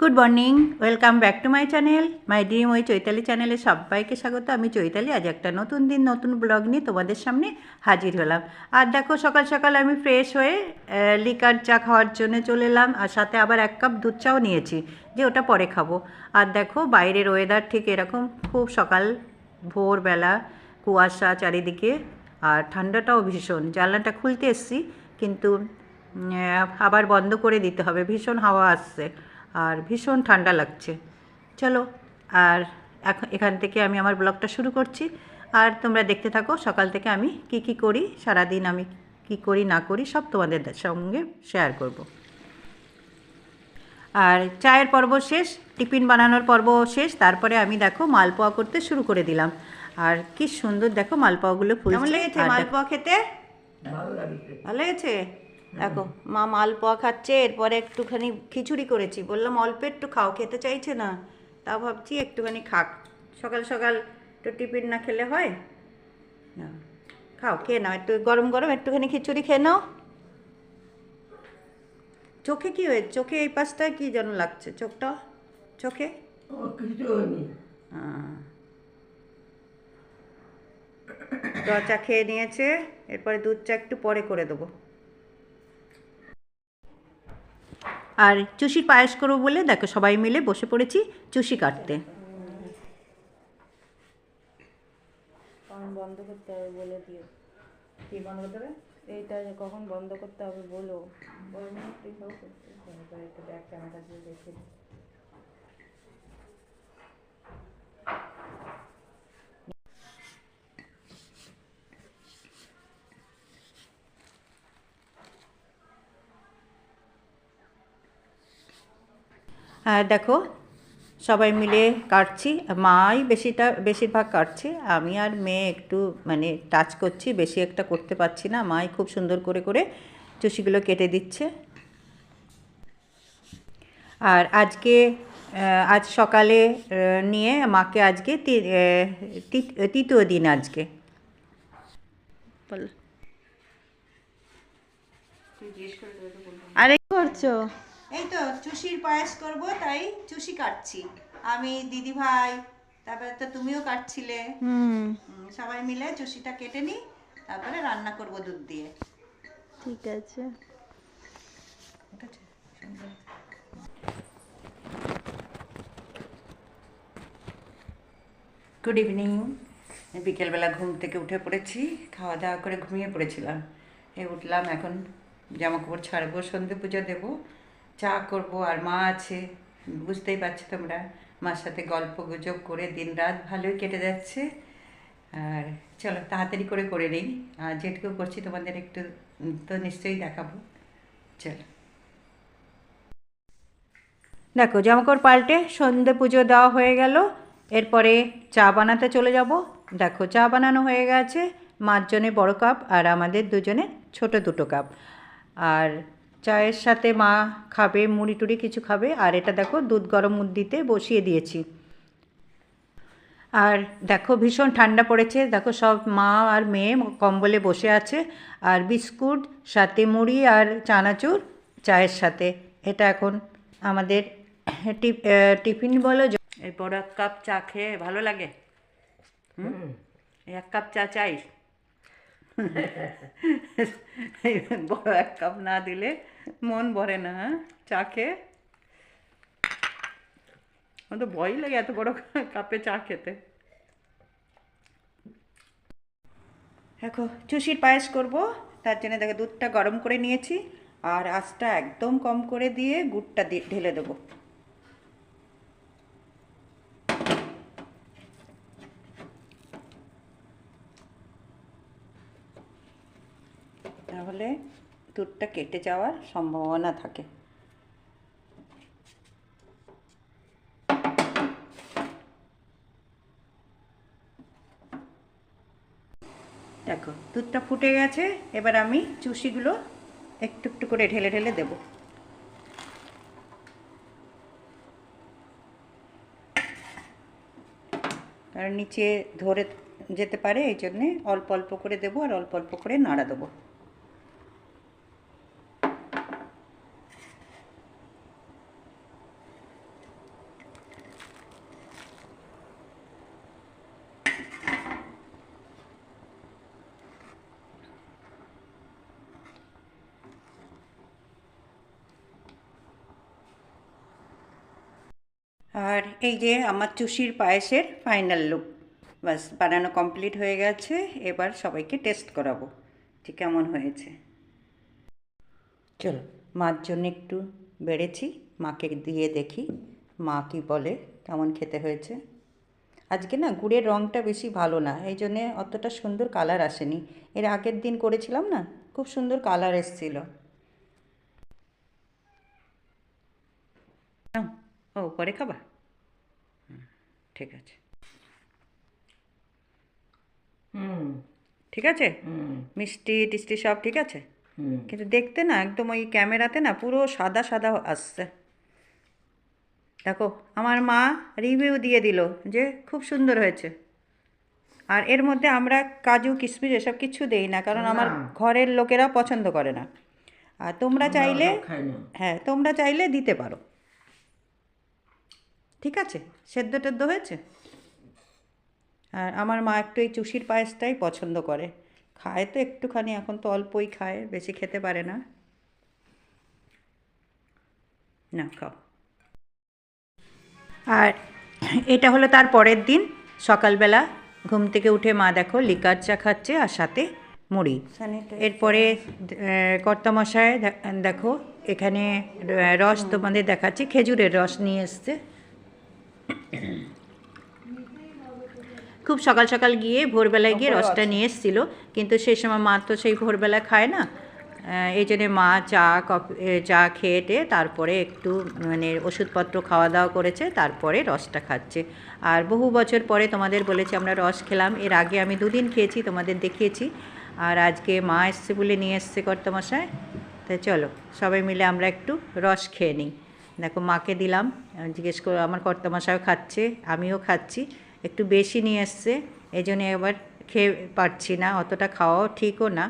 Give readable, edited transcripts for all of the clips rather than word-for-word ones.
Good morning, welcome back to my channel my dream ওই চৈতালি চ্যানেলে সবাইকে স্বাগত। আমি চৈতালি আজ একটা নতুন দিন নতুন ব্লগ নিয়ে তোমাদের সামনে হাজির হলাম। আর দেখো সকাল সকাল আমি ফ্রেশ হয়ে লিকার চা খাওয়ার জন্য চলে এলাম, আর সাথে আবার 1 কাপ দুধ চাও নিয়েছি যে ওটা পরে খাবো। আর দেখো বাইরের ওয়েদার ঠিক এরকম, খুব সকাল ভোরবেলা কুয়াশা চারিদিকে, আর ঠান্ডাটাও ভীষণ। জানলাটা খুলতে এসছি কিন্তু আবার বন্ধ করে দিতে হবে, ভীষণ হাওয়া আসছে আর ভীষণ ঠান্ডা লাগছে। চলো, আর এখন এখান থেকে আমি আমার ব্লগটা শুরু করছি, আর তোমরা দেখতে থাকো সকাল থেকে আমি কি কি করি, সারাদিন আমি কি করি না করি সব তোমাদের সঙ্গে শেয়ার করব। আর চায়ের পর্ব শেষ, টিফিন বানানোর পর্ব শেষ, তারপরে আমি দেখো মালপোয়া করতে শুরু করে দিলাম। আর কি সুন্দর দেখো মালপোয়াগুলো ফুলছে। কেমন লেগেছে মালপোয়া খেতে? ভালো লেগেছে। দেখো মা মালপোয়া খাচ্ছে, এরপরে একটুখানি খিচুড়ি করেছি, বললাম অল্প একটু খাও, খেতে চাইছে না, তা ভাবছি একটুখানি খাক। সকাল সকাল একটু টিফিন না খেলে হয় না। খাও, খেয়ে নাও, একটু গরম গরম একটুখানি খিচুড়ি খেয়ে নাও। চোখে কি হয়েছে? চোখে এই পাশটায় কি যেন লাগছে, চোখটা চোখে চা খেয়ে নিয়েছে, এরপরে দুধ চা একটু পরে করে দেবো। আর চুষির পায়েস করবো বলে দেখো সবাই মিলে বসে পড়েছি চুষি কাটতে। কখন বন্ধ করতে হবে বলে দিও। কি বন্ধ করতে হবে? এইটা কখন বন্ধ করতে হবে বলো। ব্যাগ ক্যামেরা দিয়ে দেখে দেখো সবাই মিলে কাটছি, মাই বেশিরভাগ কাটছে, আমি আর মেয়ে একটু মানে টাচ করছি, বেশি একটা করতে পারছি না। মাই খুব সুন্দর করে করে চুষিগুলো কেটে দিচ্ছে। আর আজকে আজ সকালে নিয়ে মাকে আজকে তৃতীয় দিন আজকে। আরে কি করছো? এই তো চুষির পায়েস করব, তাই চুষি কাটছি আমি, দিদি ভাই, তারপরে তো তুমিও কাটছিলে। সবাই মিলে চুষিটা কেটে নিই, তারপরে রান্না করব দুধ দিয়ে। ঠিক আছে। Good evening. বিকেলবেলা ঘুম থেকে উঠে পড়েছি, খাওয়া দাওয়া করে ঘুমিয়ে পড়েছিলাম। উঠলাম, এখন জামা কাপড় ছাড়বো, সন্ধে পুজো দেবো, চা করব। আর মা আছে, বুঝতেই পারছো তোমরা, মার সাথে গল্প গুজব করে দিন রাত ভালোই কেটে যাচ্ছে। আর চলো তাড়াতাড়ি করে করে নিই, আর যেটুকু করছি তোমাদের একটু তো নিশ্চয়ই দেখাবো। চলো দেখো জামাকাপড় পাল্টে সন্ধে পুজো দেওয়া হয়ে গেল, এরপরে চা বানাতে চলে যাব। দেখো চা বানানো হয়ে গেছে, মার জন্যে বড় কাপ আর আমাদের দুজনের ছোট 2 কাপ। আর চায়ের সাথে মা খাবে মুড়ি টুড়ি কিছু খাবে। আর এটা দেখো দুধ গরম দিতে বসিয়ে দিয়েছি। আর দেখো ভীষণ ঠান্ডা পড়েছে, দেখো সব মা আর মেয়ে কম্বলে বসে আছে, আর বিস্কুট সাথে মুড়ি আর চানাচুর চায়ের সাথে। এটা এখন আমাদের টিফিন বলো। এই বড় 1 কাপ চা খেয়ে ভালো লাগে। এই 1 কাপ চা চাই। বড় 1 কাপ না দিলে মন ভরে না চা খেয়ে। আমার তো ভয়ই লাগে এত বড় কাপে চা খেতে। দেখো চুষির পায়েস করব, তার জন্য দেখো দুধটা গরম করে নিয়েছি, আর আঁচটা একদম কম করে দিয়ে গুড়টা ঢেলে দেবো। তাহলে দুধটা কেটে যাওয়ার সম্ভাবনা থাকে। দেখো দুধটা ফুটে গেছে, এবার আমি চুষিগুলো একটু একটু করে ঢেলে ঢেলে দেব। কারণ নিচে ধরে যেতে পারে, এই জন্যে অল্প অল্প করে দেবো, আর অল্প অল্প করে নাড়া দেবো। আর এই যে আমার চুষির পায়েসের ফাইনাল লুক, বাস বানানো কমপ্লিট হয়ে গেছে। এবার সবাইকে টেস্ট করাবো যে কেমন হয়েছে। চলো, মার জন্য একটু বেড়েছি, মাকে দিয়ে দেখি মা কি বলে কেমন খেতে হয়েছে। আজকে না গুড়ের রঙটা বেশি ভালো না, এই জন্যে অতটা সুন্দর কালার আসেনি। এর আগের দিন করেছিলাম না, খুব সুন্দর কালার এসেছিল। ও পরে খাবা? ঠিক আছে, ঠিক আছে, মিষ্টি টিষ্টি সব ঠিক আছে, কিন্তু দেখতে না একদম ওই ক্যামেরাতে না পুরো সাদা সাদা আসছে। দেখো আমার মা রিভিউ দিয়ে দিল যে খুব সুন্দর হয়েছে। আর এর মধ্যে আমরা কাজু কিশমিশ এসব কিছু দেই না, কারণ আমার ঘরের লোকেরা পছন্দ করে না। আর তোমরা চাইলে, হ্যাঁ তোমরা চাইলে দিতে পারো। ঠিক আছে, সেদ্ধ টেদ্ধ হয়েছে। আর আমার মা একটু এই চুষির পায়েসটাই পছন্দ করে, খায় তো একটুখানি, এখন তো অল্পই খায়, বেশি খেতে পারে না। না খাও। আর এটা হলো তার পরের দিন সকালবেলা ঘুম থেকে উঠে মা দেখো লিকার চা খাচ্ছে আর সাথে মুড়ি। এরপরে কর্তামশায় দেখো এখানে রস তোমাদের দেখাচ্ছি, খেজুরের রস নিয়ে এসছে। খুব সকাল সকাল গিয়ে ভোরবেলায় গিয়ে রসটা নিয়ে এসেছিলো, কিন্তু সেই সময় মা তো সেই ভোরবেলা খায় না, এই জন্যে মা চা খেয়ে তারপরে একটু মানে ওষুধপত্র খাওয়া দাওয়া করেছে, তারপরে রসটা খাচ্ছে। আর বহু বছর পরে তোমাদের বলেছি আমরা রস খেলাম, এর আগে আমি 2 দিন খেয়েছি, তোমাদের দেখিয়েছি। আর আজকে মা এসছে বলে নিয়ে এসছে কর্তামশায়, তাই চলো সবাই মিলে আমরা একটু রস খেয়ে নিই। দেখো মাকে দিলাম, জিজ্ঞেস করে আমার কর্তামশাইও খাচ্ছে, আমিও খাচ্ছি। একটু বেশি নিয়ে এসছে, এই জন্য এবার খেয়ে পারছি না, অতটা খাওয়াও ঠিকও না।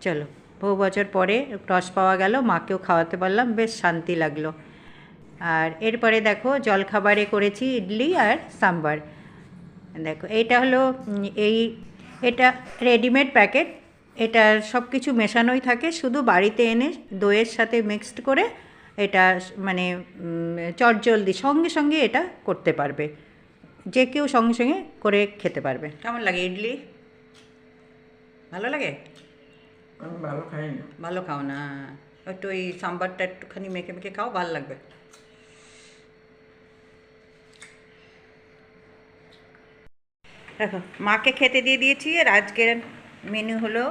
চলো, বহু বছর পরে রস পাওয়া গেল, মাকেও খাওয়াতে পারলাম, বেশ শান্তি লাগলো। আর এরপরে দেখো জলখাবারে করেছি ইডলি আর সাম্বার। দেখো এইটা হলো এটা রেডিমেড প্যাকেট, এটা সব কিছু মেশানোই থাকে, শুধু বাড়িতে এনে দইয়ের সাথে মিক্সড করে এটা মানে চটজলদি সঙ্গে সঙ্গে এটা করতে পারবে, যে কেউ সঙ্গে সঙ্গে করে খেতে পারবে। কেমন লাগে ইডলি? ভালো লাগে? ভালো খাই না। ভালো খাও না, একটু ওই সাম্বারটা একটুখানি মেখে মেখে খাও, ভালো লাগবে। দেখো মাকে খেতে দিয়ে দিয়েছি। আর আজকের মেনু হলো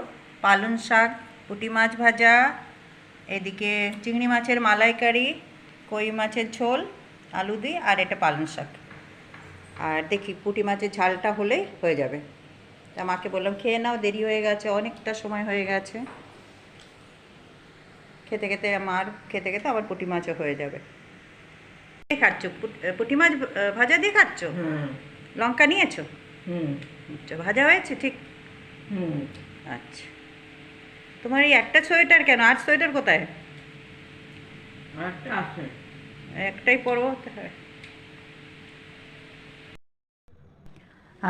পালং শাক, পুঁটি মাছ ভাজা, এদিকে চিংড়ি মাছের মালাইকারি, কই মাছের ঝোল, আলু দিয়ে, আর এটা পালং শাক। আর দেখি পুঁটি মাছের ঝালটা হলেই হয়ে যাবে। তা মাকে বললাম খেয়ে নাও, দেরি হয়ে গেছে, অনেকটা সময় হয়ে গেছে। খেতে খেতে আমার পুঁটি মাছও হয়ে যাবে। খাচ্ছ পুঁটি মাছ ভাজা দিয়ে খাচ্ছ? লঙ্কা নিয়েছো? আচ্ছা, ভাজা হয়েছে ঠিক? আচ্ছা, তোমার এই একটা সোয়েটার কেন, আর সোয়েটার কোথায়? একটাই পরবো।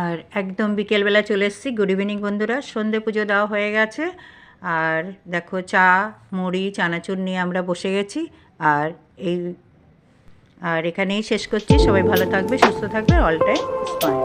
আর একদম বিকেলবেলা চলে এসেছি। গুড ইভিনিং বন্ধুরা, সন্ধে পুজো দেওয়া হয়ে গেছে। আর দেখো চা মুড়ি চানাচুর নিয়ে আমরা বসে গেছি। আর এখানেই শেষ করছি। সবাই ভালো থাকবে, সুস্থ থাকবে, অল টাইম স্মাইল।